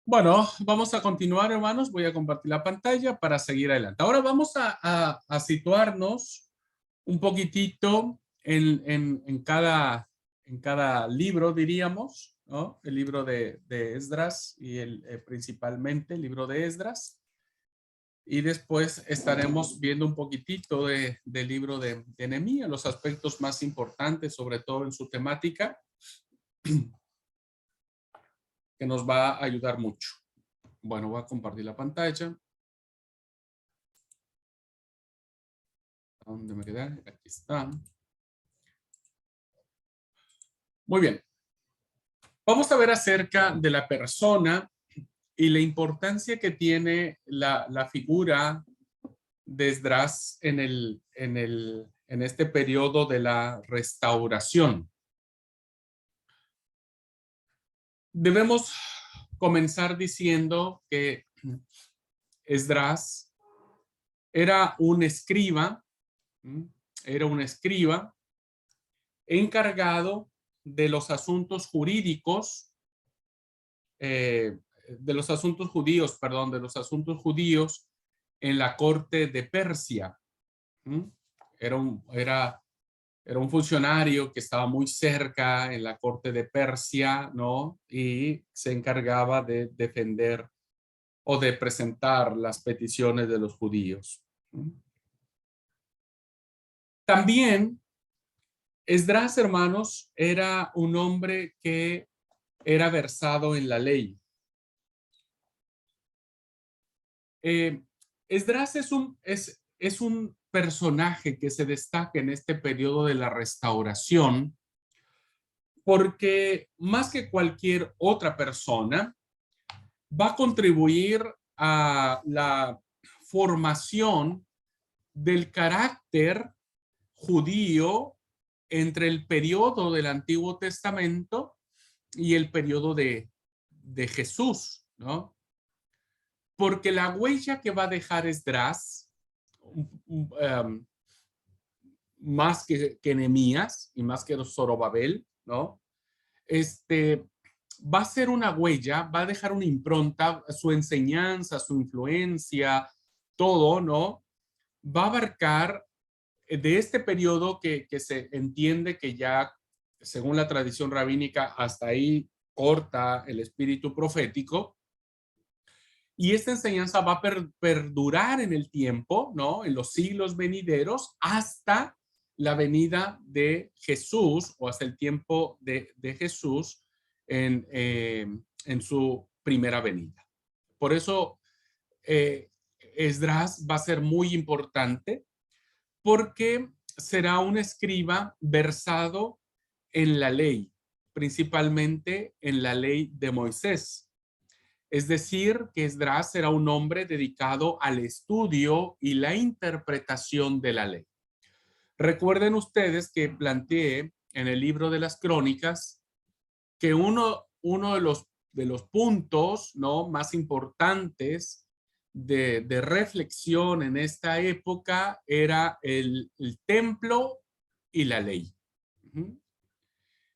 Bueno, vamos a continuar, hermanos. Voy a compartir la pantalla para seguir adelante. Ahora vamos a situarnos un poquitito en cada libro, diríamos, ¿no? El libro de Esdras y principalmente el libro de Esdras. Y después estaremos viendo un poquitito del libro de Nehemías, los aspectos más importantes, sobre todo en su temática, que nos va a ayudar mucho. Bueno, voy a compartir la pantalla. ¿Dónde me quedé? Aquí está. Muy bien. Vamos a ver acerca de la persona y la importancia que tiene la figura de Esdras en este periodo de la restauración. Debemos comenzar diciendo que Esdras era un escriba, era un escriba encargado de los asuntos jurídicos, de los asuntos judíos, perdón, de los asuntos judíos en la corte de Persia. Era un funcionario que estaba muy cerca en la corte de Persia, ¿no? Y se encargaba de defender o de presentar las peticiones de los judíos. También Esdras, hermanos, era un hombre que era versado en la ley. Esdras es un personaje que se destaca en este periodo de la restauración porque más que cualquier otra persona va a contribuir a la formación del carácter judío entre el periodo del Antiguo Testamento y el periodo de Jesús, ¿no? Porque la huella que va a dejar Esdras, más que Nehemías y más que Zorobabel, ¿no? Va a ser una huella, va a dejar una impronta, su enseñanza, su influencia, todo, ¿no? Va a abarcar de este periodo que se entiende que ya, según la tradición rabínica, hasta ahí corta el espíritu profético. Y esta enseñanza va a perdurar en el tiempo, ¿no? En los siglos venideros hasta la venida de Jesús o hasta el tiempo de Jesús en su primera venida. Por eso Esdras va a ser muy importante porque será un escriba versado en la ley, principalmente en la ley de Moisés. Es decir, que Esdras era un hombre dedicado al estudio y la interpretación de la ley. Recuerden ustedes que planteé en el libro de las crónicas que uno de los puntos, ¿no?, más importantes de reflexión en esta época era el templo y la ley.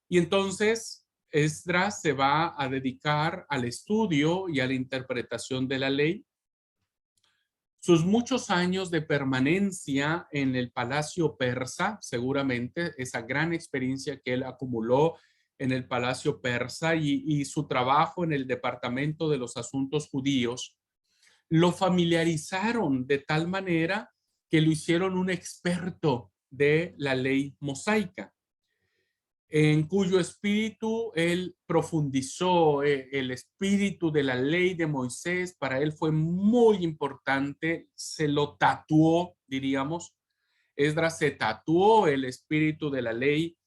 Y entonces Esdras se va a dedicar al estudio y a la interpretación de la ley. Sus muchos años de permanencia en el palacio persa, seguramente esa gran experiencia que él acumuló en el palacio persa y su trabajo en el departamento de los asuntos judíos, lo familiarizaron de tal manera que lo hicieron un experto de la ley mosaica, en cuyo espíritu él profundizó. El espíritu de la ley de Moisés para él fue muy importante, se lo tatuó, diríamos. Esdras se tatuó el espíritu de la ley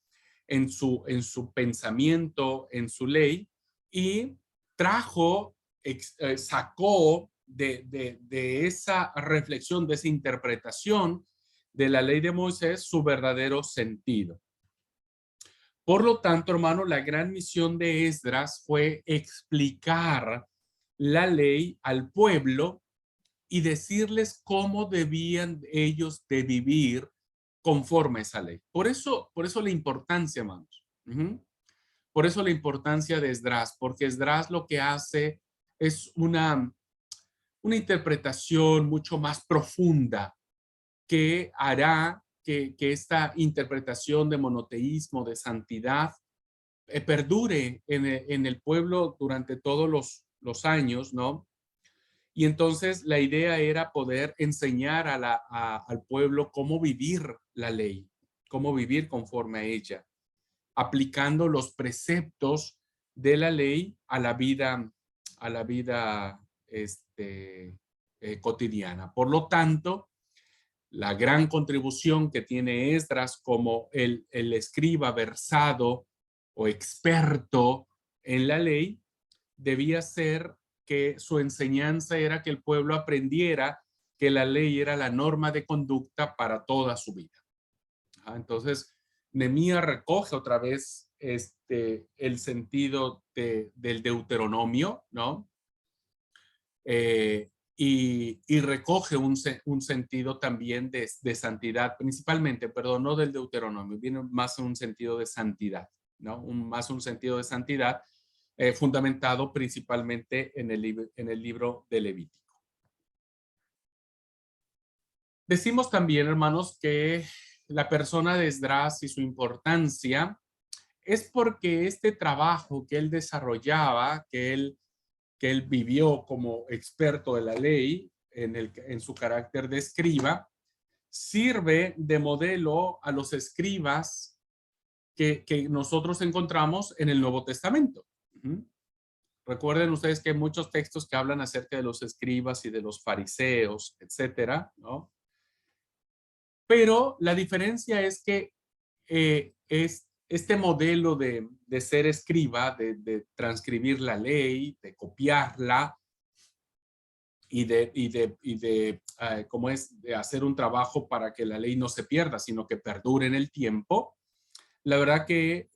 en su pensamiento, en su ley, y trajo, sacó de esa reflexión, de esa interpretación de la ley de Moisés su verdadero sentido. Por lo tanto, hermano, la gran misión de Esdras fue explicar la ley al pueblo y decirles cómo debían ellos de vivir conforme a esa ley. Por eso la importancia, hermanos. Por eso la importancia de Esdras, porque Esdras lo que hace es una interpretación mucho más profunda que hará que esta interpretación de monoteísmo, de santidad, perdure en el pueblo durante todos los años, ¿no? Y entonces la idea era poder enseñar al pueblo cómo vivir la ley, cómo vivir conforme a ella, aplicando los preceptos de la ley a la vida cotidiana. Por lo tanto, la gran contribución que tiene Esdras como el escriba versado o experto en la ley debía ser que su enseñanza era que el pueblo aprendiera que la ley era la norma de conducta para toda su vida. Entonces, Nehemías recoge otra vez el sentido del Deuteronomio, ¿no? Y recoge un sentido también de santidad, principalmente, perdón, no del Deuteronomio, viene más en un sentido de santidad, ¿no? Más un sentido de santidad fundamentado principalmente en el libro de Levítico. Decimos también, hermanos, que la persona de Esdras y su importancia es porque este trabajo que él desarrollaba, que él vivió como experto de la ley en su carácter de escriba, sirve de modelo a los escribas que nosotros encontramos en el Nuevo Testamento. Recuerden ustedes que hay muchos textos que hablan acerca de los escribas y de los fariseos, etcétera, ¿no? Pero la diferencia es que es este modelo de ser escriba, de transcribir la ley, de copiarla ¿cómo es? De hacer un trabajo para que la ley no se pierda, sino que perdure en el tiempo. La verdad que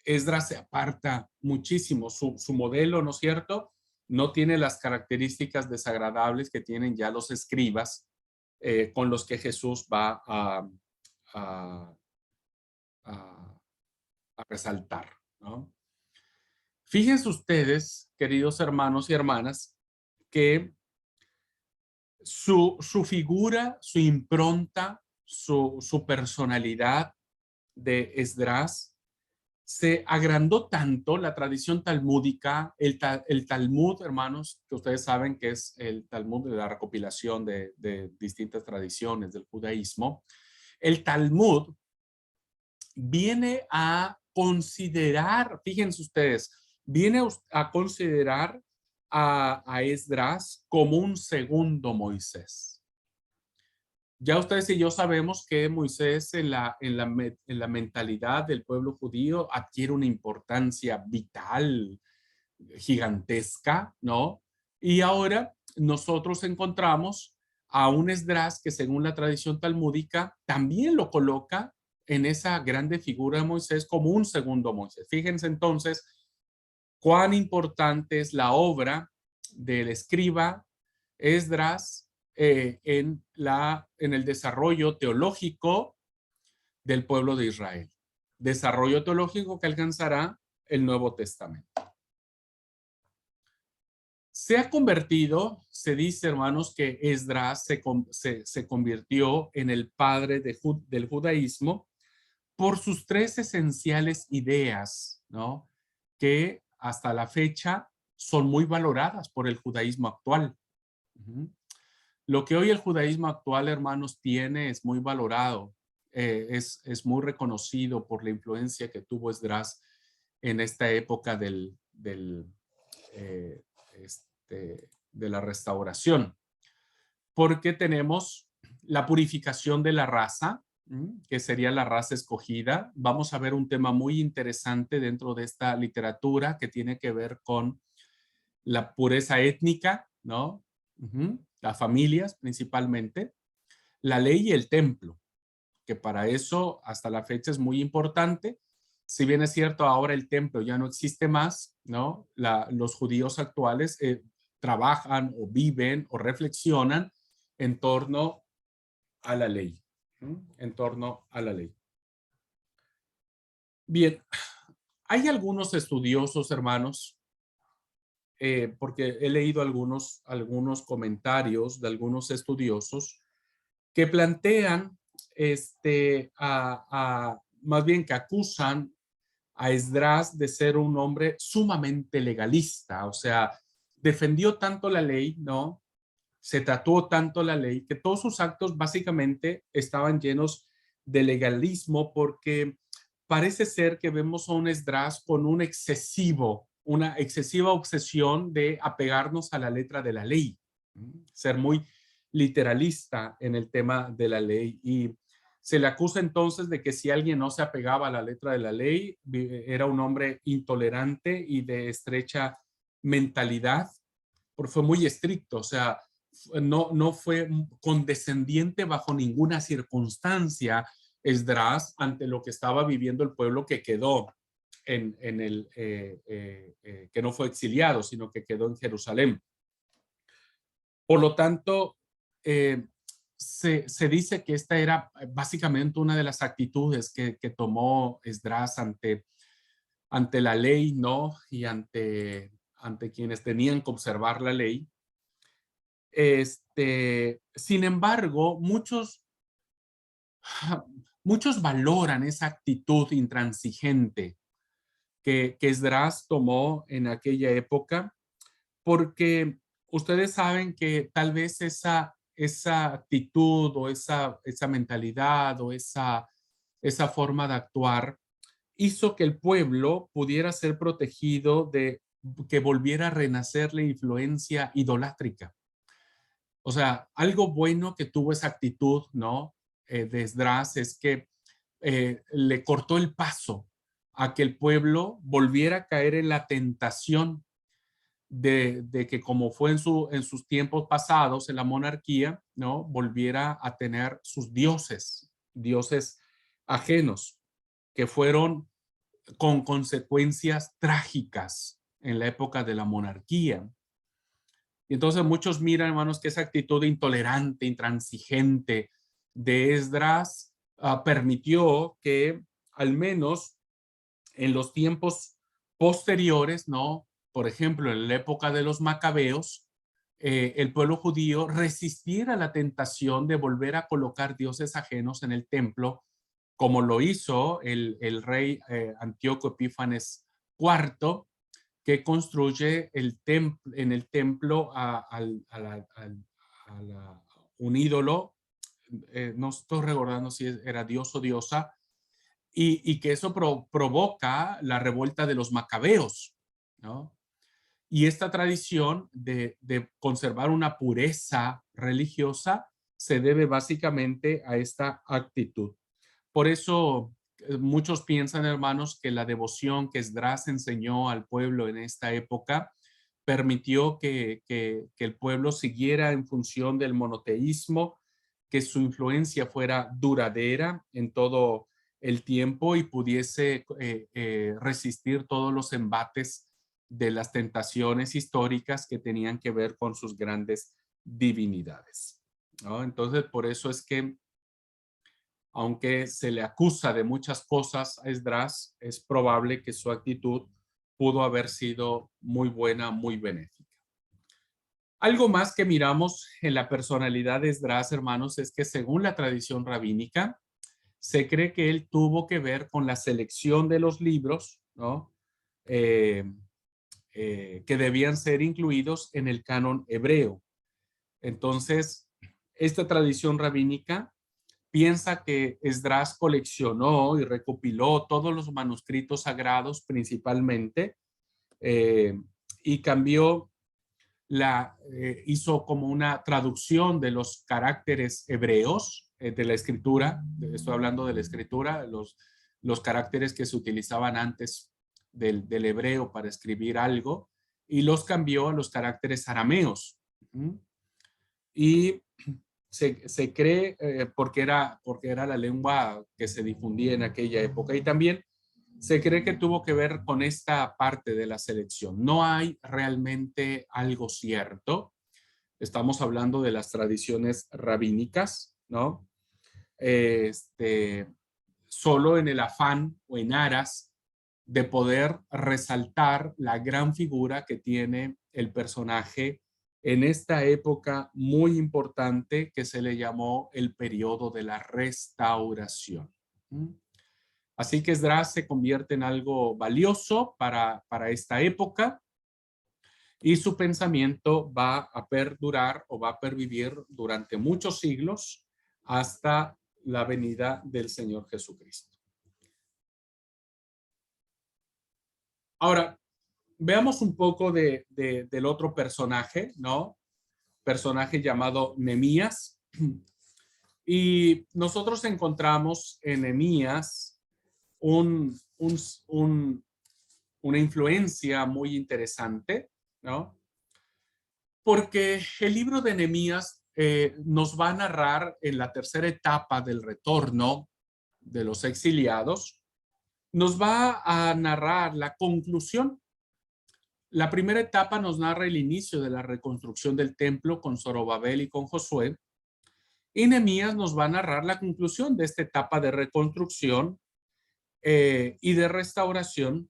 Esdras se aparta muchísimo. Su modelo, ¿no es cierto? No tiene las características desagradables que tienen ya los escribas con los que Jesús va a, a, a resaltar, ¿no? Fíjense ustedes, queridos hermanos y hermanas, que su figura, su impronta, su personalidad de Esdras se agrandó tanto la tradición talmúdica, el Talmud, hermanos, que ustedes saben que es el Talmud de la recopilación de distintas tradiciones del judaísmo. El Talmud viene a considerar, fíjense ustedes, viene a considerar a Esdras como un segundo Moisés. Ya ustedes y yo sabemos que Moisés en la mentalidad del pueblo judío adquiere una importancia vital, gigantesca, ¿no? Y ahora nosotros encontramos a un Esdras que según la tradición talmúdica también lo coloca en esa grande figura de Moisés como un segundo Moisés. Fíjense entonces cuán importante es la obra del escriba Esdras en el desarrollo teológico del pueblo de Israel. Desarrollo teológico que alcanzará el Nuevo Testamento. Se ha convertido, se dice, hermanos, que Esdras se convirtió en el padre del judaísmo por sus tres esenciales ideas, ¿no? Que hasta la fecha son muy valoradas por el judaísmo actual. Lo que hoy el judaísmo actual, hermanos, tiene es muy valorado, es muy reconocido por la influencia que tuvo Esdras en esta época eh, de la restauración, porque tenemos la purificación de la raza, que sería la raza escogida. Vamos a ver un tema muy interesante dentro de esta literatura que tiene que ver con la pureza étnica, ¿no? Las familias principalmente, la ley y el templo, que para eso hasta la fecha es muy importante. Si bien es cierto, ahora el templo ya no existe más, ¿no? Los judíos actuales trabajan o viven o reflexionan en torno a la ley, en torno a la ley. Bien, hay algunos estudiosos, hermanos, porque he leído algunos comentarios de algunos estudiosos que plantean, más bien que acusan a Esdras de ser un hombre sumamente legalista, o sea, defendió tanto la ley, ¿no? Se tatuó tanto la ley que todos sus actos básicamente estaban llenos de legalismo porque parece ser que vemos a un Esdras con una excesiva obsesión de apegarnos a la letra de la ley, ser muy literalista en el tema de la ley y se le acusa entonces de que si alguien no se apegaba a la letra de la ley, era un hombre intolerante y de estrecha mentalidad, porque fue muy estricto, o sea, no fue condescendiente bajo ninguna circunstancia Esdras ante lo que estaba viviendo el pueblo que quedó que no fue exiliado, sino que quedó en Jerusalén. Por lo tanto, se dice que esta era básicamente una de las actitudes que tomó Esdras ante la ley, ¿no? Y ante quienes tenían que observar la ley. Sin embargo, muchos valoran esa actitud intransigente que Esdras tomó en aquella época, porque ustedes saben que tal vez esa actitud o esa mentalidad o esa forma de actuar hizo que el pueblo pudiera ser protegido de que volviera a renacer la influencia idolátrica. O sea, algo bueno que tuvo esa actitud, ¿no? De Esdras es que le cortó el paso a que el pueblo volviera a caer en la tentación de que como fue en sus tiempos pasados en la monarquía, ¿no? Volviera a tener sus dioses ajenos, que fueron con consecuencias trágicas en la época de la monarquía. Y entonces muchos miran, hermanos, que esa actitud intolerante, intransigente de Esdras permitió que al menos en los tiempos posteriores, ¿no? Por ejemplo, en la época de los macabeos, el pueblo judío resistiera la tentación de volver a colocar dioses ajenos en el templo, como lo hizo el rey Antíoco Epífanes IV, que construye en el templo un ídolo, no estoy recordando si era dios o diosa, y que eso provoca la revuelta de los macabeos, ¿no? Y esta tradición de conservar una pureza religiosa se debe básicamente a esta actitud. Por eso muchos piensan, hermanos, que la devoción que Esdras enseñó al pueblo en esta época permitió que el pueblo siguiera en función del monoteísmo, que su influencia fuera duradera en todo el tiempo y pudiese resistir todos los embates de las tentaciones históricas que tenían que ver con sus grandes divinidades, ¿no? Entonces, por eso es que aunque se le acusa de muchas cosas a Esdras, es probable que su actitud pudo haber sido muy buena, muy benéfica. Algo más que miramos en la personalidad de Esdras, hermanos, es que según la tradición rabínica, se cree que él tuvo que ver con la selección de los libros, ¿no? Que debían ser incluidos en el canon hebreo. Entonces, esta tradición rabínica piensa que Esdras coleccionó y recopiló todos los manuscritos sagrados principalmente y hizo como una traducción de los caracteres hebreos de la escritura, estoy hablando de la escritura, los caracteres que se utilizaban antes del hebreo para escribir algo, y los cambió a los caracteres arameos. Y se cree porque era la lengua que se difundía en aquella época y también se cree que tuvo que ver con esta parte de la selección. No hay realmente algo cierto. Estamos hablando de las tradiciones rabínicas, ¿no? Solo en el afán o en aras de poder resaltar la gran figura que tiene el personaje en esta época muy importante que se le llamó el periodo de la restauración. Así que Esdras se convierte en algo valioso para esta época y su pensamiento va a perdurar o va a pervivir durante muchos siglos hasta la venida del Señor Jesucristo. Ahora, veamos un poco del otro personaje, ¿no? Personaje llamado Nehemías. Y nosotros encontramos en Nehemías una influencia muy interesante, ¿no? Porque el libro de Nehemías nos va a narrar en la tercera etapa del retorno de los exiliados, nos va a narrar la conclusión. La primera etapa nos narra el inicio de la reconstrucción del templo con Zorobabel y con Josué, y Nehemías nos va a narrar la conclusión de esta etapa de reconstrucción y de restauración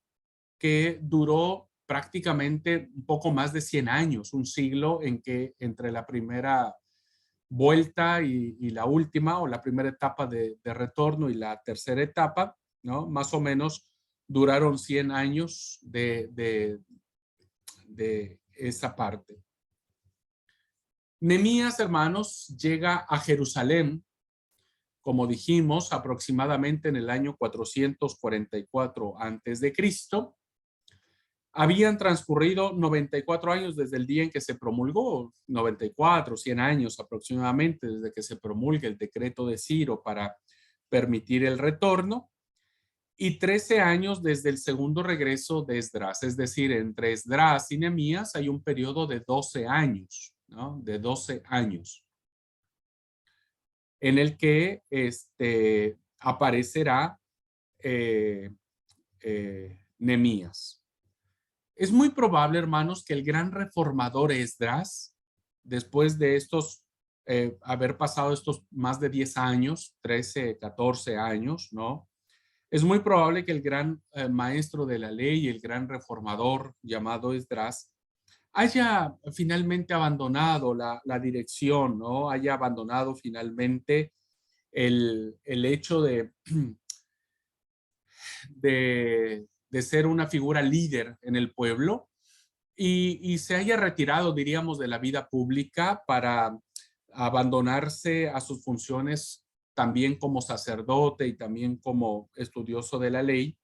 que duró prácticamente un poco más de 100 años, un siglo en que entre la primera vuelta y la última, o la primera etapa de retorno y la tercera etapa, ¿no? Más o menos duraron 100 años de esa parte. Nehemías, hermanos, llega a Jerusalén, como dijimos, aproximadamente en el año 444 antes de Cristo. Habían transcurrido 94 años desde el día en que se promulgó, 94, 100 años aproximadamente desde que se promulga el decreto de Ciro para permitir el retorno, y 13 años desde el segundo regreso de Esdras. Es decir, entre Esdras y Nehemías hay un periodo de 12 años, ¿no? De 12 años en el que aparecerá Nehemías. Es muy probable, hermanos, que el gran reformador Esdras, después de haber pasado estos más de 10 años, 13, 14 años, ¿no? Es muy probable que el gran maestro de la ley, el gran reformador llamado Esdras, haya finalmente abandonado la dirección, ¿no? Haya abandonado finalmente el hecho de ser una figura líder en el pueblo y se haya retirado, diríamos, de la vida pública para abandonarse a sus funciones también como sacerdote y también como estudioso de la ley.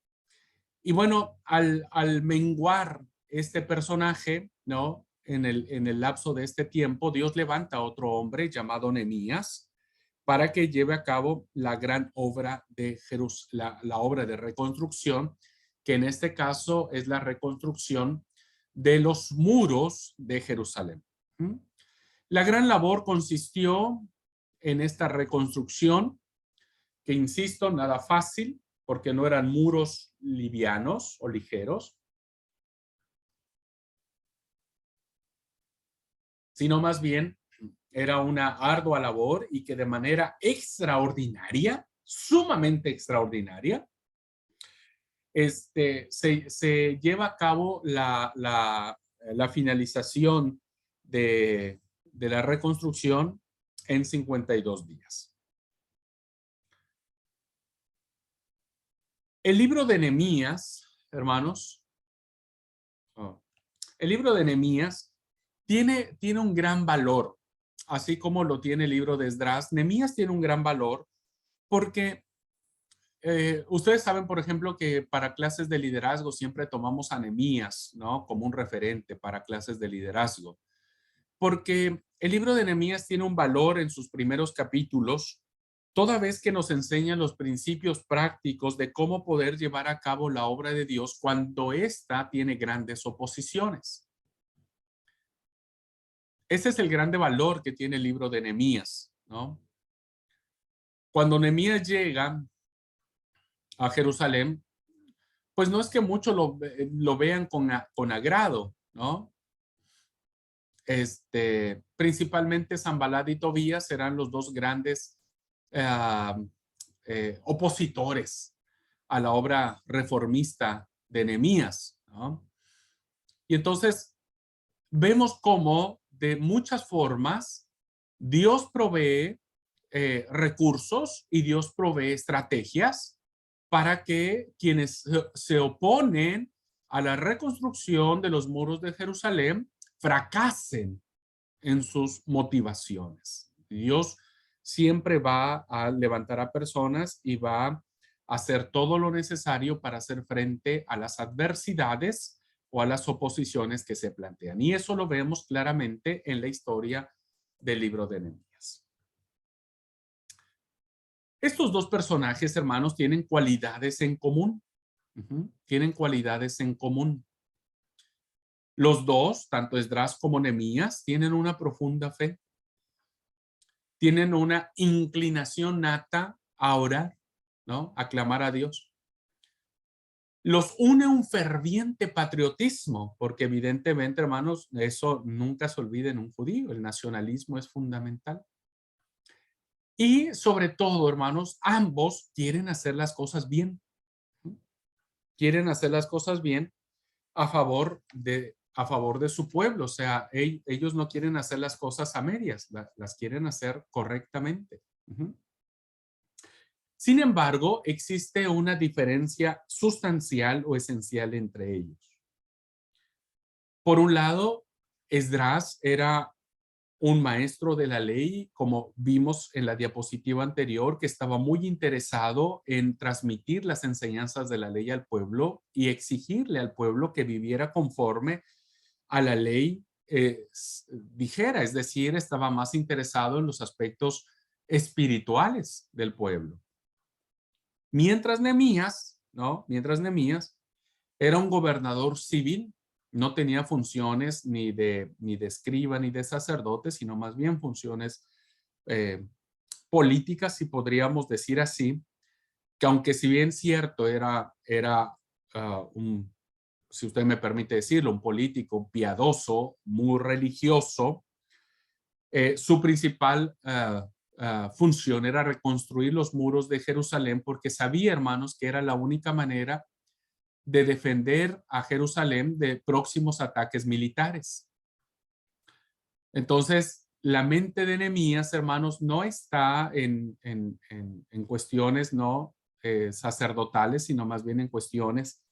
Y bueno, al menguar este personaje, ¿no? En el lapso de este tiempo, Dios levanta a otro hombre llamado Nehemías para que lleve a cabo la gran obra de la obra de reconstrucción, que en este caso es la reconstrucción de los muros de Jerusalén. La gran labor consistió en esta reconstrucción, que insisto, nada fácil, porque no eran muros livianos o ligeros, sino más bien era una ardua labor y que de manera extraordinaria, sumamente extraordinaria, se lleva a cabo la finalización de la reconstrucción en 52 días. El libro de Nehemías, hermanos, el libro de Nehemías tiene un gran valor, así como lo tiene el libro de Esdras. Nehemías tiene un gran valor porque ustedes saben, por ejemplo, que para clases de liderazgo siempre tomamos a Nehemías, ¿no? Como un referente para clases de liderazgo, porque el libro de Nehemías tiene un valor en sus primeros capítulos, toda vez que nos enseña los principios prácticos de cómo poder llevar a cabo la obra de Dios cuando ésta tiene grandes oposiciones. Ese es el grande valor que tiene el libro de Nehemías, ¿no? Cuando Nehemías llega a Jerusalén, pues no es que muchos lo vean con agrado, ¿no? Principalmente Sanbalat y Tobías serán los dos grandes opositores a la obra reformista de Nehemías, ¿no? Y entonces vemos cómo de muchas formas Dios provee recursos y Dios provee estrategias para que quienes se oponen a la reconstrucción de los muros de Jerusalén fracasen en sus motivaciones. Dios siempre va a levantar a personas y va a hacer todo lo necesario para hacer frente a las adversidades o a las oposiciones que se plantean. Y eso lo vemos claramente en la historia del libro de Nehemías. Estos dos personajes, hermanos, tienen cualidades en común. Tienen cualidades en común. Los dos, tanto Esdras como Nehemías, tienen una profunda fe. Tienen una inclinación nata a orar, ¿no? A clamar a Dios. Los une un ferviente patriotismo, porque evidentemente, hermanos, eso nunca se olvida en un judío. El nacionalismo es fundamental. Y sobre todo, hermanos, ambos quieren hacer las cosas bien. Quieren hacer las cosas bien a favor de su pueblo. O sea, ellos no quieren hacer las cosas a medias, las quieren hacer correctamente. Sin embargo, existe una diferencia sustancial o esencial entre ellos. Por un lado, Esdras era un maestro de la ley, como vimos en la diapositiva anterior, que estaba muy interesado en transmitir las enseñanzas de la ley al pueblo y exigirle al pueblo que viviera conforme a la ley dijera, es decir, estaba más interesado en los aspectos espirituales del pueblo. Mientras Nehemías, ¿no? Mientras Nehemías era un gobernador civil, no tenía funciones ni de escriba ni de sacerdote, sino más bien funciones políticas, si podríamos decir así, que aunque si bien cierto era si usted me permite decirlo, un político piadoso, muy religioso, su principal función era reconstruir los muros de Jerusalén porque sabía, hermanos, que era la única manera de defender a Jerusalén de próximos ataques militares. Entonces, la mente de Nehemías, hermanos, no está en cuestiones no sacerdotales, sino más bien en cuestiones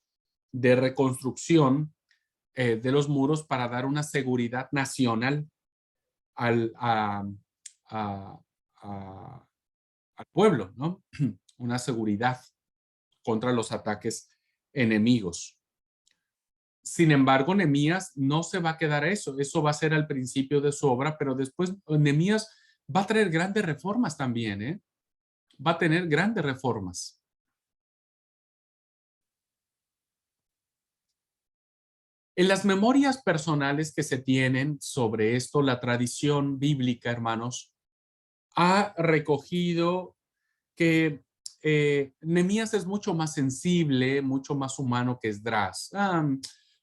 de reconstrucción de los muros para dar una seguridad nacional al, a, al pueblo, ¿no? Una seguridad contra los ataques enemigos. Sin embargo, Nehemías no se va a quedar a eso. Eso va a ser al principio de su obra, pero después Nehemías va a traer grandes reformas también, ¿eh? Va a tener grandes reformas. En las memorias personales que se tienen sobre esto, la tradición bíblica, hermanos, ha recogido que Nehemías es mucho más sensible, mucho más humano que Esdras.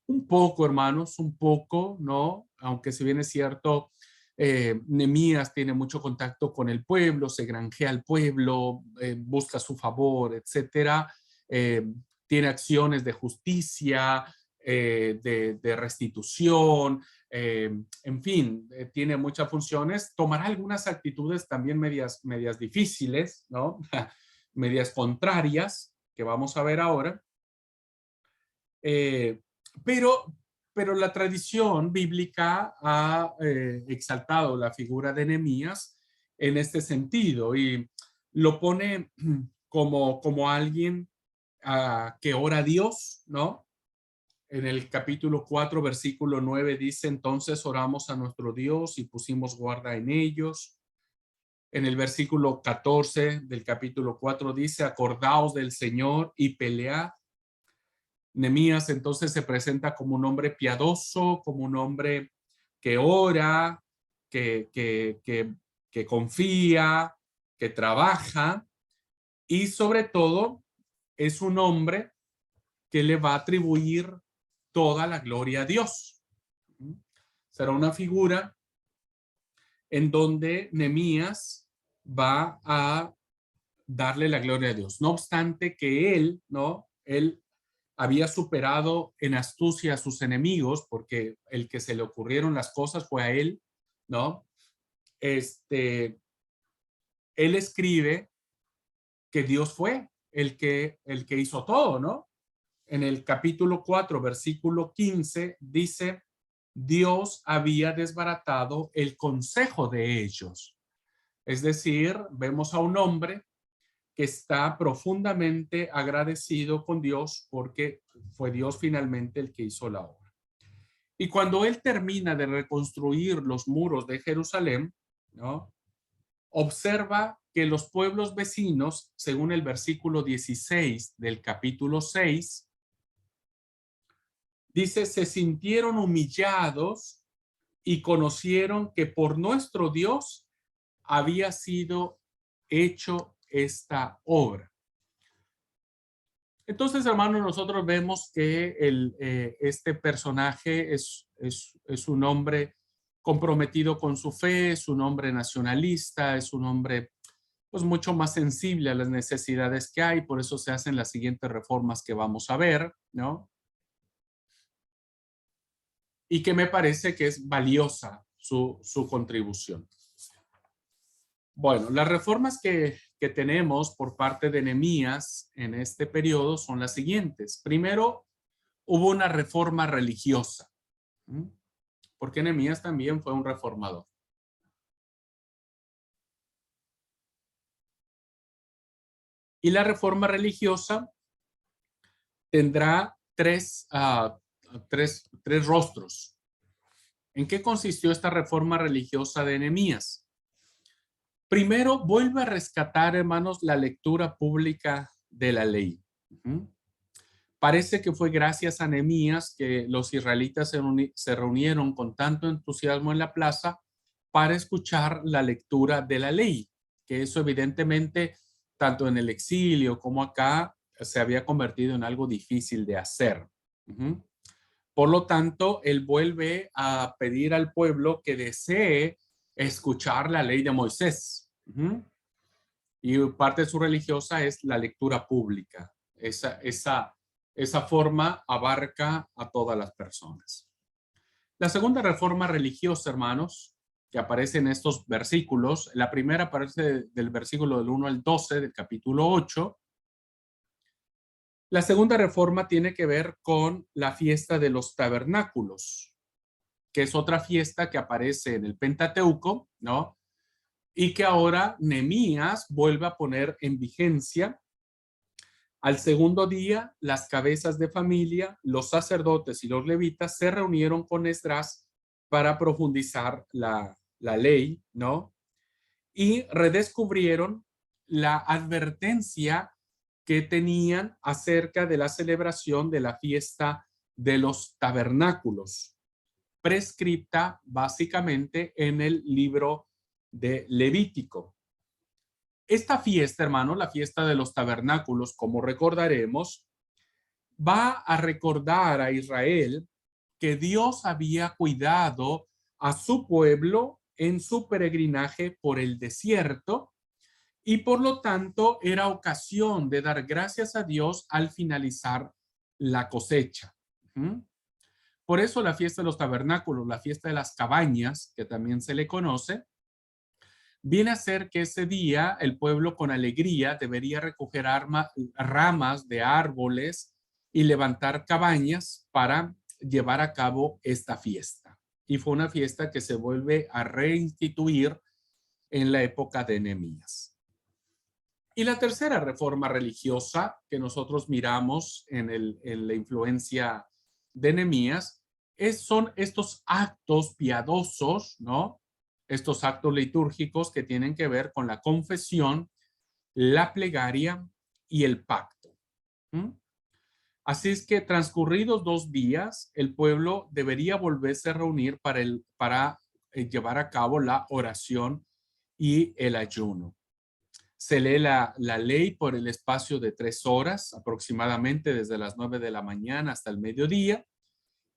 Un poco, hermanos, un poco, ¿no? Aunque si bien es cierto, Nehemías tiene mucho contacto con el pueblo, se granjea al pueblo, busca su favor, etcétera. Tiene acciones de justicia, de restitución, en fin, tiene muchas funciones. Tomará algunas actitudes también medias difíciles, ¿no? Medias contrarias, que vamos a ver ahora. Pero, pero la tradición bíblica ha exaltado la figura de Nehemías en este sentido y lo pone como alguien que ora a Dios, ¿no? En el capítulo 4, versículo 9 dice, entonces oramos a nuestro Dios y pusimos guarda en ellos. En el versículo 14 del capítulo 4 dice, acordaos del Señor y pelead. Nehemías entonces se presenta como un hombre piadoso, como un hombre que ora, que confía, que trabaja y sobre todo es un hombre que le va a atribuir toda la gloria a Dios. Será una figura en donde Nehemías va a darle la gloria a Dios. No obstante que él, ¿no? Él había superado en astucia a sus enemigos, porque el que se le ocurrieron las cosas fue a él, ¿no? Él escribe que Dios fue el que hizo todo, ¿no? En el capítulo 4, versículo 15, dice, Dios había desbaratado el consejo de ellos. Es decir, vemos a un hombre que está profundamente agradecido con Dios porque fue Dios finalmente el que hizo la obra. Y cuando él termina de reconstruir los muros de Jerusalén, ¿no? Observa que los pueblos vecinos, según el versículo 16 del capítulo 6, dice, se sintieron humillados y conocieron que por nuestro Dios había sido hecho esta obra. Entonces, hermanos, nosotros vemos que este personaje es un hombre comprometido con su fe, es un hombre nacionalista, es un hombre pues mucho más sensible a las necesidades que hay, por eso se hacen las siguientes reformas que vamos a ver, ¿no? Y que me parece que es valiosa su contribución. Bueno, las reformas que tenemos por parte de Nehemías en este periodo son las siguientes. Primero, hubo una reforma religiosa, porque Nehemías también fue un reformador. Y la reforma religiosa tendrá tres rostros. ¿En qué consistió esta reforma religiosa de Nehemías? Primero, vuelve a rescatar, hermanos, la lectura pública de la ley. Parece que fue gracias a Nehemías que los israelitas se reunieron con tanto entusiasmo en la plaza para escuchar la lectura de la ley, que eso evidentemente, tanto en el exilio como acá, se había convertido en algo difícil de hacer. Por lo tanto, él vuelve a pedir al pueblo que desee escuchar la ley de Moisés. Y parte de su religiosa es la lectura pública. Esa forma abarca a todas las personas. La segunda reforma religiosa, hermanos, que aparece en estos versículos, la primera aparece del versículo del 1 al 12 del capítulo 8. La segunda reforma tiene que ver con la fiesta de los tabernáculos, que es otra fiesta que aparece en el Pentateuco, ¿no? Y que ahora Nehemías vuelve a poner en vigencia. Al segundo día, las cabezas de familia, los sacerdotes y los levitas se reunieron con Esdras para profundizar la ley, ¿no? Y redescubrieron la advertencia que tenían acerca de la celebración de la fiesta de los tabernáculos, prescripta básicamente en el libro de Levítico. Esta fiesta, hermano, la fiesta de los tabernáculos, como recordaremos, va a recordar a Israel que Dios había cuidado a su pueblo en su peregrinaje por el desierto y por lo tanto era ocasión de dar gracias a Dios al finalizar la cosecha. Por eso la fiesta de los tabernáculos, la fiesta de las cabañas, que también se le conoce, viene a ser que ese día el pueblo con alegría debería recoger ramas de árboles y levantar cabañas para llevar a cabo esta fiesta. Y fue una fiesta que se vuelve a reinstituir en la época de Nehemías. Y la tercera reforma religiosa que nosotros miramos en la influencia de Nehemías son estos actos piadosos, ¿no? Estos actos litúrgicos que tienen que ver con la confesión, la plegaria y el pacto. Así es que transcurridos 2 días, el pueblo debería volverse a reunir para llevar a cabo la oración y el ayuno. Se lee la ley por el espacio de 3 horas, aproximadamente desde las 9 de la mañana hasta el mediodía.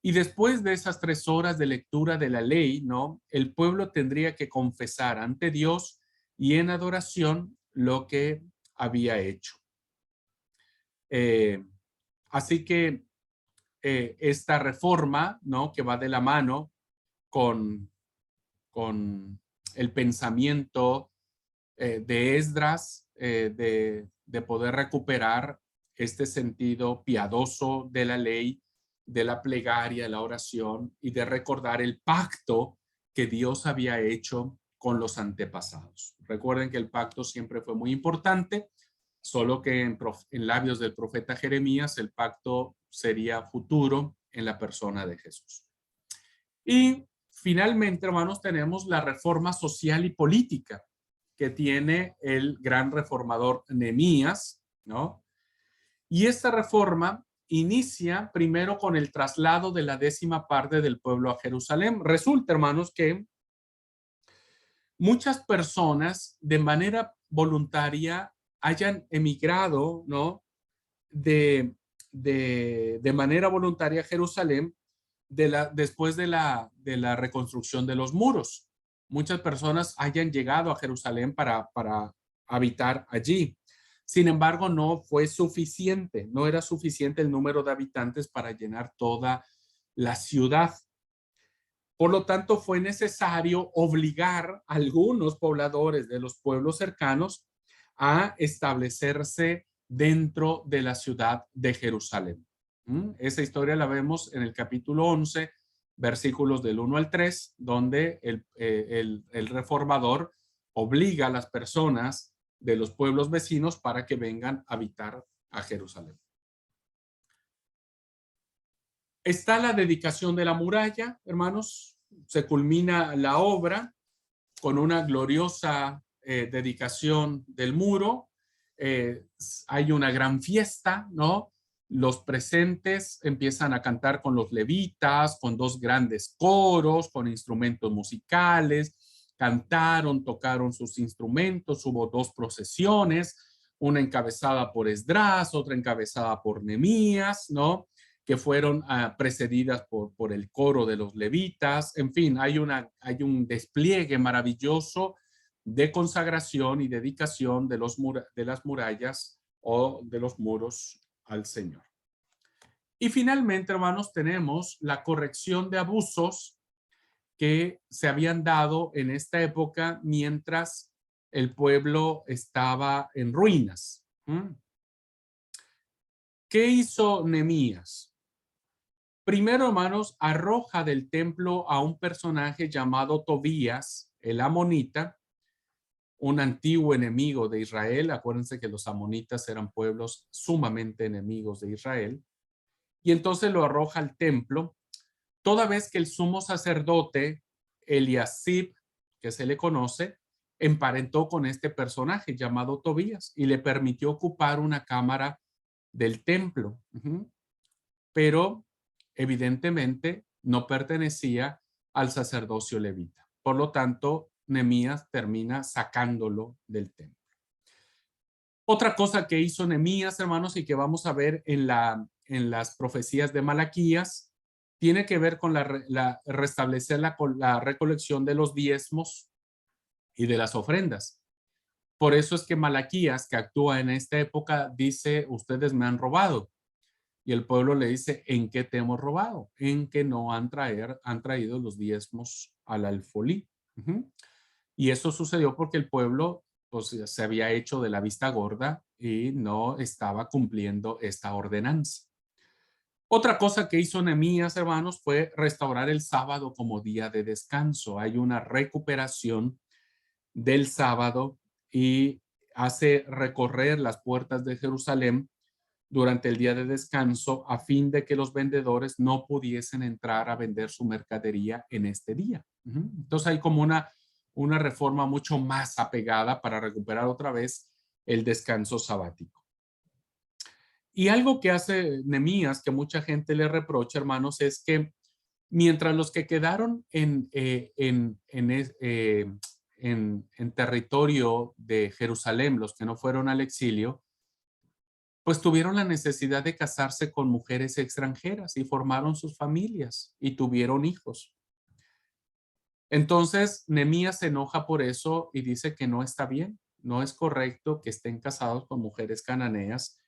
Y después de esas 3 horas de lectura de la ley, ¿no? El pueblo tendría que confesar ante Dios y en adoración lo que había hecho. Así que esta reforma, ¿no? Que va de la mano con, con el pensamiento de Esdras, de poder recuperar este sentido piadoso de la ley, de la plegaria, de la oración y de recordar el pacto que Dios había hecho con los antepasados. Recuerden que el pacto siempre fue muy importante, solo que en labios del profeta Jeremías el pacto sería futuro en la persona de Jesús. Y finalmente, hermanos, tenemos la reforma social y política que tiene el gran reformador Nehemías, ¿no? Y esta reforma inicia primero con el traslado de la 10ª parte del pueblo a Jerusalén. Resulta, hermanos, que muchas personas de manera voluntaria hayan emigrado, ¿no? De manera voluntaria a Jerusalén después de la reconstrucción de los muros. Muchas personas hayan llegado a Jerusalén para habitar allí. Sin embargo, no fue suficiente, no era suficiente el número de habitantes para llenar toda la ciudad. Por lo tanto, fue necesario obligar a algunos pobladores de los pueblos cercanos a establecerse dentro de la ciudad de Jerusalén. Esa historia la vemos en el capítulo 11, versículos del 1 al 3, donde el reformador obliga a las personas de los pueblos vecinos para que vengan a habitar a Jerusalén. Está la dedicación de la muralla, hermanos. Se culmina la obra con una gloriosa dedicación del muro. Hay una gran fiesta, ¿no? Los presentes empiezan a cantar con los levitas, con dos grandes coros, con instrumentos musicales. Cantaron, tocaron sus instrumentos, hubo dos procesiones, una encabezada por Esdras, otra encabezada por Nehemías, ¿no? Que fueron precedidas por el coro de los levitas. En fin, hay un despliegue maravilloso de consagración y dedicación de las murallas o de los muros al Señor. Y finalmente, hermanos, tenemos la corrección de abusos que se habían dado en esta época mientras el pueblo estaba en ruinas. ¿Qué hizo Nehemías? Primero, hermanos, arroja del templo a un personaje llamado Tobías, el amonita, un antiguo enemigo de Israel. Acuérdense que los amonitas eran pueblos sumamente enemigos de Israel. Y entonces lo arroja al templo, toda vez que el sumo sacerdote, Eliasib, que se le conoce, emparentó con este personaje llamado Tobías y le permitió ocupar una cámara del templo. Pero evidentemente no pertenecía al sacerdocio levita. Por lo tanto, Nehemías termina sacándolo del templo. Otra cosa que hizo Nehemías, hermanos, y que vamos a ver en las profecías de Malaquías, tiene que ver con restablecer la recolección de los diezmos y de las ofrendas. Por eso es que Malaquías, que actúa en esta época, dice: ustedes me han robado. Y el pueblo le dice: ¿en qué te hemos robado? En que no han traído los diezmos al alfolí. Y eso sucedió porque el pueblo pues, se había hecho de la vista gorda y no estaba cumpliendo esta ordenanza. Otra cosa que hizo Nehemías, hermanos, fue restaurar el sábado como día de descanso. Hay una recuperación del sábado y hace recorrer las puertas de Jerusalén durante el día de descanso a fin de que los vendedores no pudiesen entrar a vender su mercadería en este día. Entonces hay como una reforma mucho más apegada para recuperar otra vez el descanso sabático. Y algo que hace Nehemías, que mucha gente le reprocha, hermanos, es que mientras los que quedaron en territorio de Jerusalén, los que no fueron al exilio, pues tuvieron la necesidad de casarse con mujeres extranjeras y formaron sus familias y tuvieron hijos. Entonces, Nehemías se enoja por eso y dice que no está bien, no es correcto que estén casados con mujeres cananeas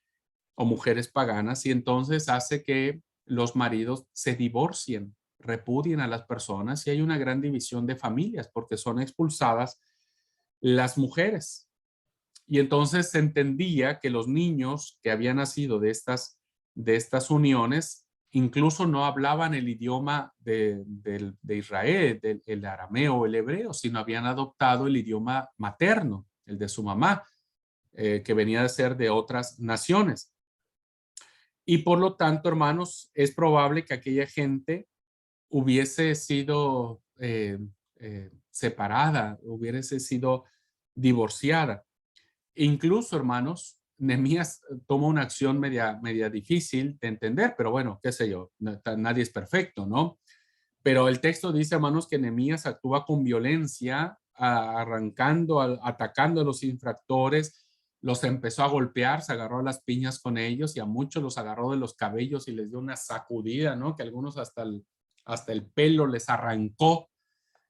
o mujeres paganas, y entonces hace que los maridos se divorcien, repudien a las personas, y hay una gran división de familias porque son expulsadas las mujeres. Y entonces se entendía que los niños que habían nacido de estas uniones incluso no hablaban el idioma de Israel, el arameo o el hebreo, sino habían adoptado el idioma materno, el de su mamá, que venía de ser de otras naciones. Y por lo tanto, hermanos, es probable que aquella gente hubiese sido separada, hubiese sido divorciada. Incluso, hermanos, Nehemías toma una acción media difícil de entender, pero bueno, qué sé yo, nadie es perfecto, ¿no? Pero el texto dice, hermanos, que Nehemías actúa con violencia, arrancando, atacando a los infractores, los empezó a golpear, se agarró a las piñas con ellos y a muchos los agarró de los cabellos y les dio una sacudida, ¿no? Que algunos hasta el pelo les arrancó.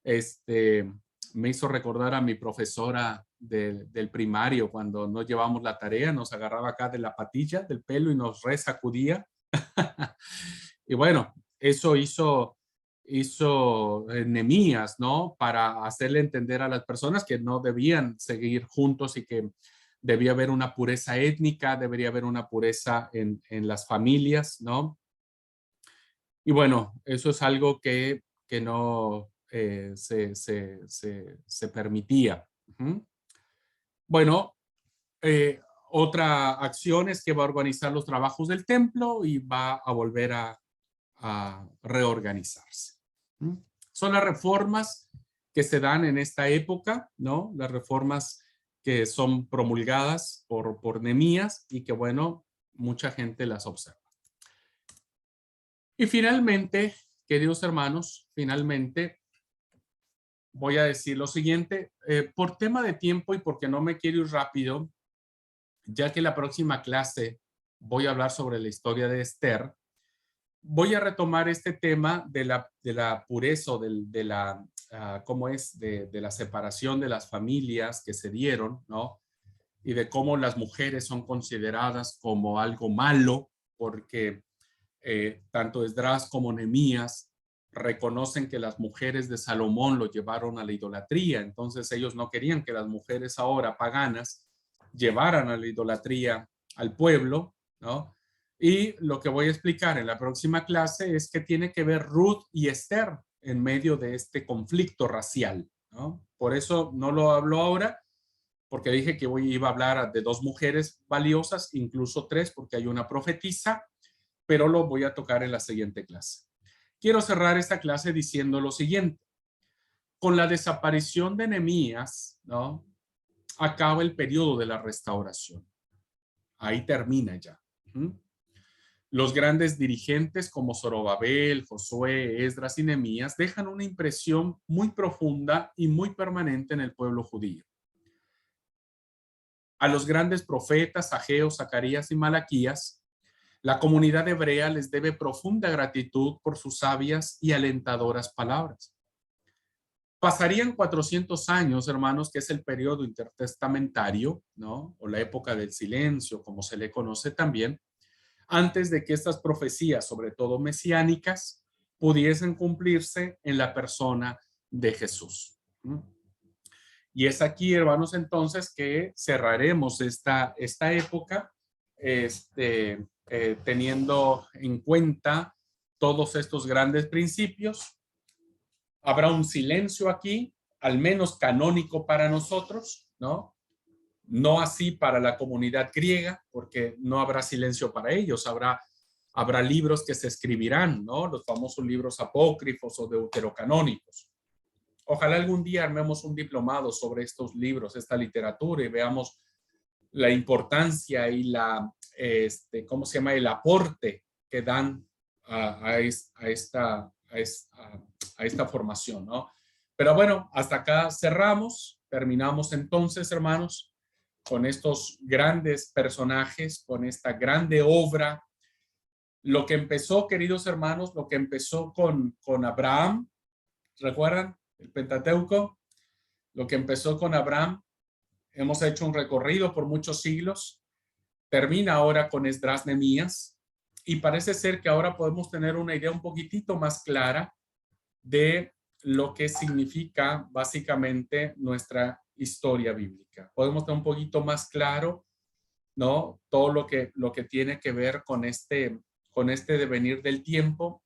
Me hizo recordar a mi profesora del primario cuando no llevamos la tarea, nos agarraba acá de la patilla del pelo y nos resacudía. Y bueno, eso hizo Nehemías, ¿no? Para hacerle entender a las personas que no debían seguir juntos y que debía haber una pureza étnica, debería haber una pureza en las familias, ¿no? Y bueno, eso es algo que no se permitía. Bueno, otra acción es que va a organizar los trabajos del templo y va a volver a reorganizarse. Son las reformas que se dan en esta época, ¿no? Las reformas que son promulgadas por Nehemías y que, bueno, mucha gente las observa. Y finalmente, queridos hermanos, finalmente voy a decir lo siguiente, por tema de tiempo y porque no me quiero ir rápido, ya que la próxima clase voy a hablar sobre la historia de Esther, voy a retomar este tema de la pureza o de la, ¿cómo es? De la separación de las familias que se dieron, ¿no? Y de cómo las mujeres son consideradas como algo malo, porque tanto Esdras como Nehemías reconocen que las mujeres de Salomón lo llevaron a la idolatría, entonces ellos no querían que las mujeres ahora paganas llevaran a la idolatría al pueblo, ¿no? Y lo que voy a explicar en la próxima clase es que tiene que ver Ruth y Esther en medio de este conflicto racial, ¿no? Por eso no lo hablo ahora, porque dije que iba a hablar de dos mujeres valiosas, incluso tres, porque hay una profetisa, pero lo voy a tocar en la siguiente clase. Quiero cerrar esta clase diciendo lo siguiente. Con la desaparición de Nehemías, ¿no? Acaba el periodo de la restauración. Ahí termina ya. Los grandes dirigentes como Zorobabel, Josué, Esdras y Nehemías dejan una impresión muy profunda y muy permanente en el pueblo judío. A los grandes profetas, Ageo, Zacarías y Malaquías, la comunidad hebrea les debe profunda gratitud por sus sabias y alentadoras palabras. Pasarían 400 años, hermanos, que es el periodo intertestamentario, ¿no? O la época del silencio, como se le conoce también, antes de que estas profecías, sobre todo mesiánicas, pudiesen cumplirse en la persona de Jesús. Y es aquí, hermanos, entonces que cerraremos esta época, teniendo en cuenta todos estos grandes principios. Habrá un silencio aquí, al menos canónico para nosotros, ¿no? No así para la comunidad griega, porque no habrá silencio para ellos, habrá libros que se escribirán, ¿no? Los famosos libros apócrifos o deuterocanónicos. Ojalá algún día armemos un diplomado sobre estos libros, esta literatura, y veamos la importancia y ¿cómo se llama? El aporte que dan a esta formación, ¿no? Pero bueno, hasta acá cerramos, terminamos entonces, hermanos, con estos grandes personajes, con esta grande obra. Lo que empezó, queridos hermanos, lo que empezó con Abraham, ¿recuerdan? El Pentateuco, lo que empezó con Abraham, hemos hecho un recorrido por muchos siglos, termina ahora con Esdras Nehemías y parece ser que ahora podemos tener una idea un poquitito más clara de lo que significa básicamente nuestra historia bíblica. Podemos tener un poquito más claro, ¿no? Todo lo que tiene que ver con este devenir del tiempo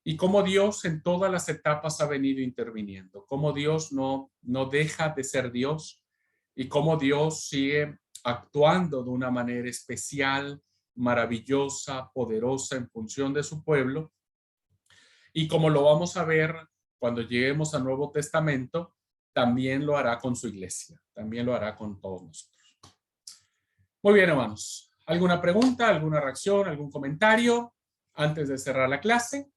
y cómo Dios en todas las etapas ha venido interviniendo, cómo Dios no deja de ser Dios y cómo Dios sigue actuando de una manera especial, maravillosa, poderosa en función de su pueblo. Y como lo vamos a ver cuando lleguemos al Nuevo Testamento, también lo hará con su iglesia, también lo hará con todos nosotros. Muy bien, hermanos. ¿Alguna pregunta, alguna reacción, algún comentario antes de cerrar la clase?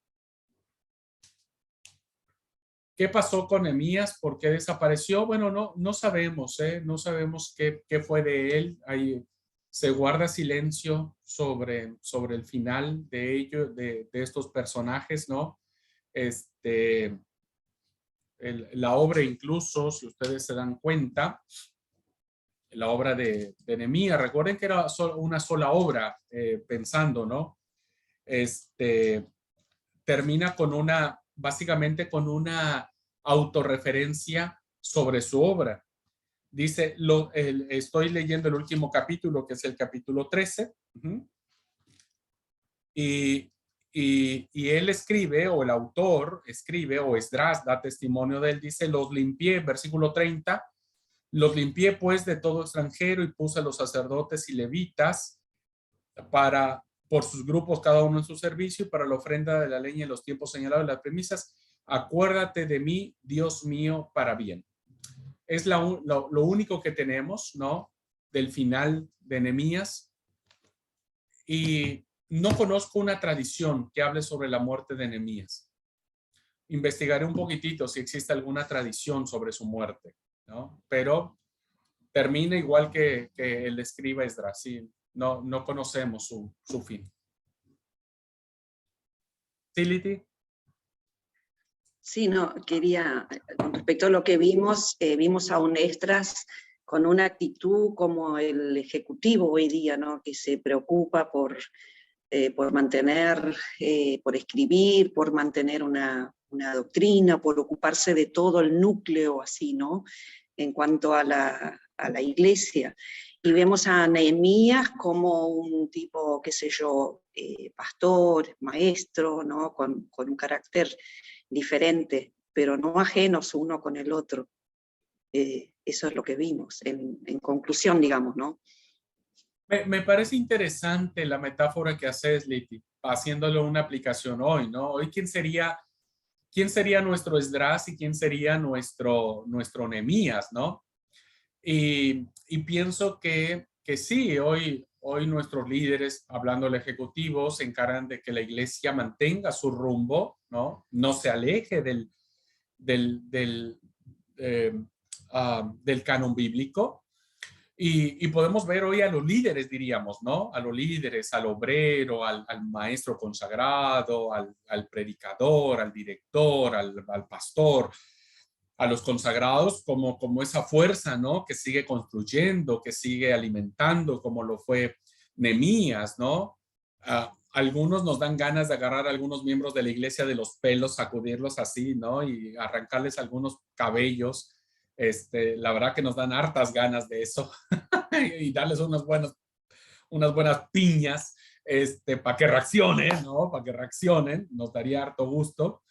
¿Qué pasó con Nehemías? ¿Por qué desapareció? Bueno, no sabemos, no sabemos qué fue de él. Ahí se guarda silencio sobre el final de ellos, de estos personajes, ¿no? La obra incluso, si ustedes se dan cuenta, la obra de Nehemías, recuerden que era una sola obra, pensando, ¿no? Termina básicamente con una autorreferencia sobre su obra. Dice, estoy leyendo el último capítulo, que es el capítulo 13, y él escribe, o el autor escribe, o Esdras da testimonio de él, dice, los limpié, versículo 30, los limpié pues de todo extranjero y puse a los sacerdotes y levitas por sus grupos, cada uno en su servicio, y para la ofrenda de la leña en los tiempos señalados, las premisas, acuérdate de mí, Dios mío, para bien. Es lo único que tenemos, ¿no? Del final de Nehemías. Y no conozco una tradición que hable sobre la muerte de Nehemías. Investigaré un poquitito si existe alguna tradición sobre su muerte, ¿no? Pero termina igual que el escriba Esdras, ¿sí? No conocemos su fin. ¿Sí, Liti? Sí, no, quería, con respecto a lo que vimos a un Esdras con una actitud como el ejecutivo hoy día, ¿no? Que se preocupa por mantener, por escribir, por mantener una doctrina, por ocuparse de todo el núcleo así, ¿no? En cuanto a la iglesia. Y vemos a Nehemías como un tipo, qué sé yo, pastor, maestro, ¿no? Con un carácter diferente, pero no ajenos uno con el otro. Eso es lo que vimos, en conclusión, digamos, ¿no? Me parece interesante la metáfora que haces, Liti, haciéndolo una aplicación hoy, ¿no? Hoy, ¿quién sería nuestro Esdras y quién sería nuestro Nehemías, ¿no? Y pienso que sí, hoy nuestros líderes, hablando del ejecutivo, se encargan de que la iglesia mantenga su rumbo, ¿no? No se aleje del canon bíblico. Y podemos ver hoy a los líderes, diríamos, ¿no? A los líderes, al obrero, al maestro consagrado, al predicador, al director, al pastor, a los consagrados como esa fuerza, ¿no? Que sigue construyendo, que sigue alimentando, como lo fue Nehemías, ¿no? Algunos nos dan ganas de agarrar a algunos miembros de la iglesia de los pelos, sacudirlos así, ¿no? Y arrancarles algunos cabellos. La verdad que nos dan hartas ganas de eso y darles unas buenas piñas para que reaccionen, ¿no? Para que reaccionen, nos daría harto gusto.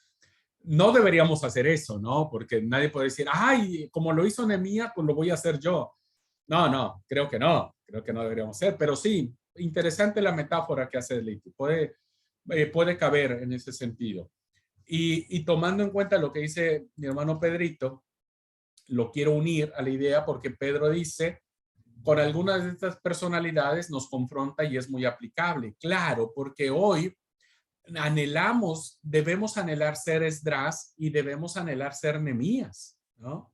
No deberíamos hacer eso, ¿no? Porque nadie puede decir, ay, como lo hizo Nehemías, pues lo voy a hacer yo. No, creo que no deberíamos hacer, pero sí, interesante la metáfora que hace Liti, puede caber en ese sentido. Y tomando en cuenta lo que dice mi hermano Pedrito, lo quiero unir a la idea porque Pedro dice, con algunas de estas personalidades nos confronta y es muy aplicable. Claro, porque hoy debemos anhelar ser Esdras y debemos anhelar ser Nehemías, ¿no?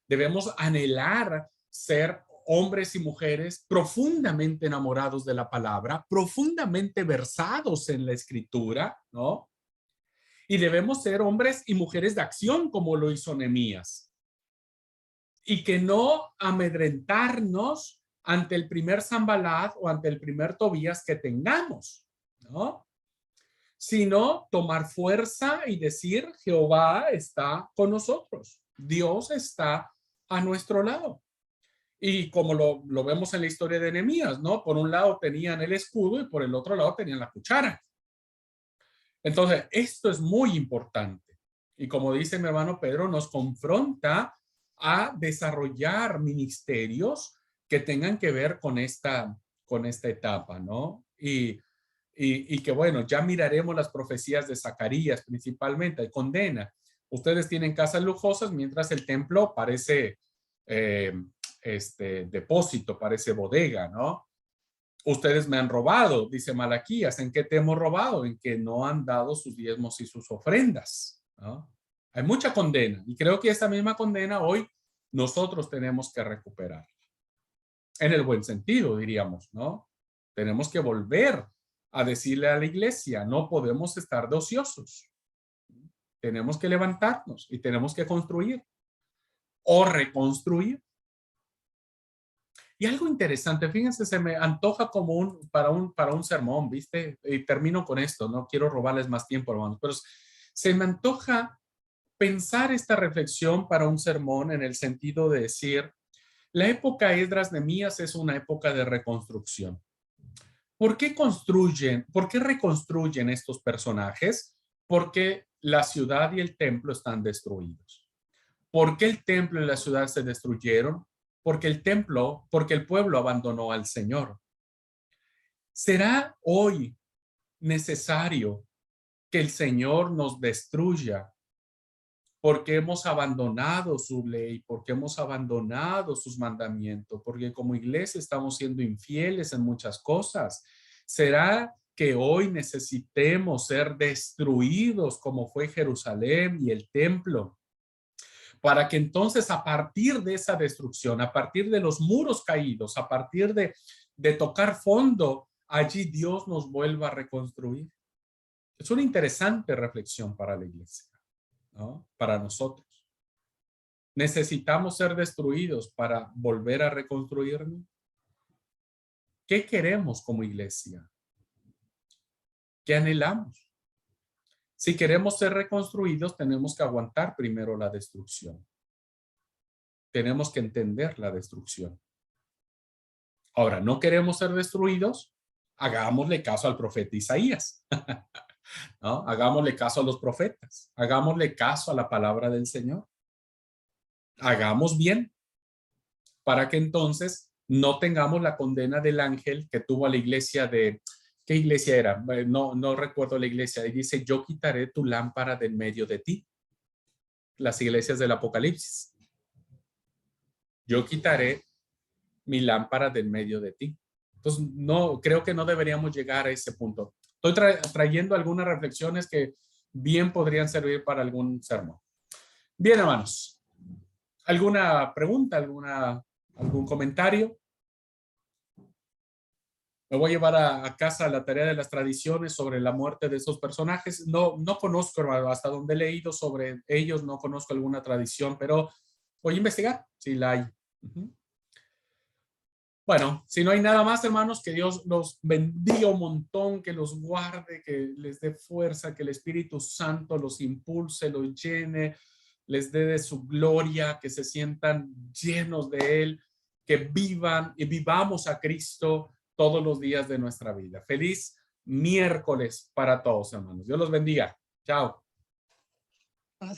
Debemos anhelar ser hombres y mujeres profundamente enamorados de la palabra, profundamente versados en la escritura, ¿no? Y debemos ser hombres y mujeres de acción como lo hizo Nehemías. Y que no amedrentarnos ante el primer Sanballat o ante el primer Tobías que tengamos, ¿no? Sino tomar fuerza y decir, Jehová está con nosotros, Dios está a nuestro lado. Y como lo vemos en la historia de Nehemías, ¿no? Por un lado tenían el escudo y por el otro lado tenían la cuchara. Entonces, esto es muy importante. Y como dice mi hermano Pedro, nos confronta a desarrollar ministerios que tengan que ver con esta etapa, ¿no? Y que bueno, ya miraremos las profecías de Zacarías principalmente, condena. Ustedes tienen casas lujosas mientras el templo parece depósito, parece bodega, ¿no? Ustedes me han robado, dice Malaquías. ¿En qué te hemos robado? En que no han dado sus diezmos y sus ofrendas, ¿no? Hay mucha condena y creo que esta misma condena hoy nosotros tenemos que recuperar. En el buen sentido, diríamos, ¿no? Tenemos que volver a decirle a la iglesia, no podemos estar de ociosos. Tenemos que levantarnos y tenemos que construir o reconstruir. Y algo interesante, fíjense, se me antoja como para un sermón, ¿viste? Y termino con esto, no quiero robarles más tiempo, hermanos, pero se me antoja pensar esta reflexión para un sermón en el sentido de decir, la época Esdras-Nehemías es una época de reconstrucción. ¿Por qué reconstruyen estos personajes? Porque la ciudad y el templo están destruidos. ¿Por qué el templo y la ciudad se destruyeron? Porque el pueblo abandonó al Señor. ¿Será hoy necesario que el Señor nos destruya porque hemos abandonado su ley, porque hemos abandonado sus mandamientos, porque como iglesia estamos siendo infieles en muchas cosas? ¿Será que hoy necesitemos ser destruidos como fue Jerusalén y el templo? Para que entonces a partir de esa destrucción, a partir de los muros caídos, a partir de tocar fondo, allí Dios nos vuelva a reconstruir. Es una interesante reflexión para la iglesia, ¿no? Para nosotros. ¿Necesitamos ser destruidos para volver a reconstruirnos? ¿Qué queremos como iglesia? ¿Qué anhelamos? Si queremos ser reconstruidos, tenemos que aguantar primero la destrucción. Tenemos que entender la destrucción. Ahora, ¿no queremos ser destruidos? Hagámosle caso al profeta Isaías, ¿no? Hagámosle caso a los profetas, hagámosle caso a la palabra del Señor. Hagamos bien para que entonces no tengamos la condena del ángel que tuvo a la iglesia de, ¿qué iglesia era? No recuerdo la iglesia. Y dice, yo quitaré tu lámpara de en medio de ti. Las iglesias del Apocalipsis. Yo quitaré mi lámpara de en medio de ti. Entonces, no, creo que no deberíamos llegar a ese punto. Estoy trayendo algunas reflexiones que bien podrían servir para algún sermón. Bien, hermanos. ¿Alguna pregunta? ¿Algún comentario? Me voy a llevar a casa la tarea de las tradiciones sobre la muerte de esos personajes. No conozco, hermano, hasta donde he leído sobre ellos, no conozco alguna tradición, pero voy a investigar si la hay. Bueno, si no hay nada más, hermanos, que Dios los bendiga un montón, que los guarde, que les dé fuerza, que el Espíritu Santo los impulse, los llene, les dé de su gloria, que se sientan llenos de Él, que vivan y vivamos a Cristo todos los días de nuestra vida. Feliz miércoles para todos, hermanos. Dios los bendiga. Chao.